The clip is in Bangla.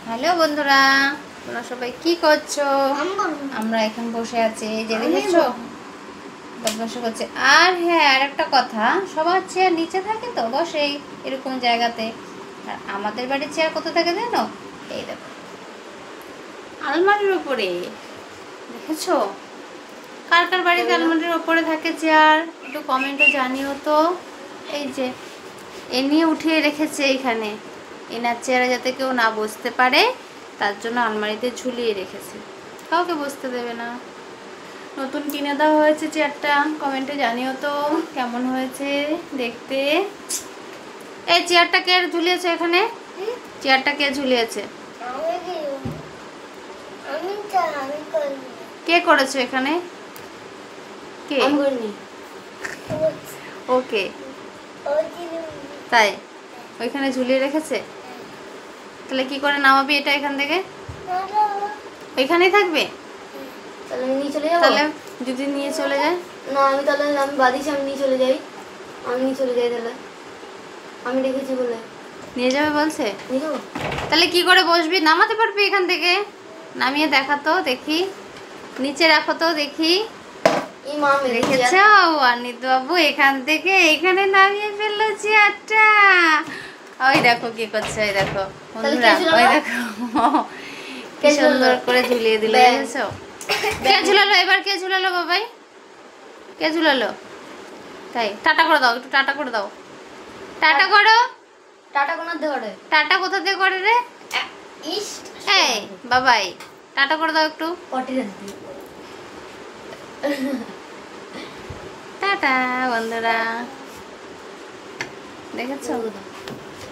হ্যালো বন্ধুরা, তোমরা সবাই কি করছো? আমরা এখন বসে আছি, যে দেখেছো বসে করছে। আর হ্যাঁ, আর একটা কথা, সবার চেয়ার নিচে থাকে তো বসে এরকম জায়গাতে। আর আমাদের বাড়ির চেয়ার কত থাকে জানো? এই দেখো, আলমারির উপরে। দেখেছো? কার কার বাড়িতে আলমারির উপরে থাকে চেয়ার? একটু কমেন্টে জানিও তো। এই যে এ নিয়ে উঠিয়ে রেখেছে এখানে, এনার চেয়ারে যাতে কেউ না বসতে পারে, তার জন্য আলমারিতে ঝুলিয়ে রেখেছে, কাউকে বসতে দেবে না। নতুন কিনে দেওয়া হয়েছে চেয়ারটা, কমেন্টে জানিও তো কেমন হয়েছে দেখতে। এই চেয়ারটা কে ঝুলিয়েছে এখানে? চেয়ারটা কে ঝুলিয়েছে? কে করেছো এখানে? কে? ওকে, তাই ওইখানে ঝুলিয়ে রেখেছে। তাহলে কি করে নামাবি এটা এখান থেকে? ওইখানেই থাকবে? তাহলে আমি নিয়ে চলে যাবো? তাহলে যদি নিয়ে চলে যায়? না, আমি বাদিছি, আমি নিয়ে চলে যাই। তাহলে আমি রেখেছি বলে নিয়ে যাবে বলছে। নিয়ে যাবো। তাহলে কি করে বসবি? নামাতে পারবি এখান থেকে? নামিয়ে দেখা তো দেখি, নিচে রাখো তো দেখি। এই মা রেখেছ? অনিত বাবু এখান থেকে এখানে নামিয়ে ফেললো চেয়ারটা। ওই দেখো কি করছে, ওই দেখো বন্ধুরা, ওই দেখো কি সুন্দর করে ঝুলিয়ে দিল। দেখেছো? কে ঝুলালো এবার? কে ঝুলালো বাবাই? কে ঝুলালো? তাই টাটা করে দাও, একটু টাটা করে দাও। টাটা করো। টাটা কোন ধরে? টাটা কোথা থেকে করে রে? ইস, এই বাবাই, টাটা করে দাও একটু। পটি রাখবি। টাটা বন্ধুরা, দেখেছো?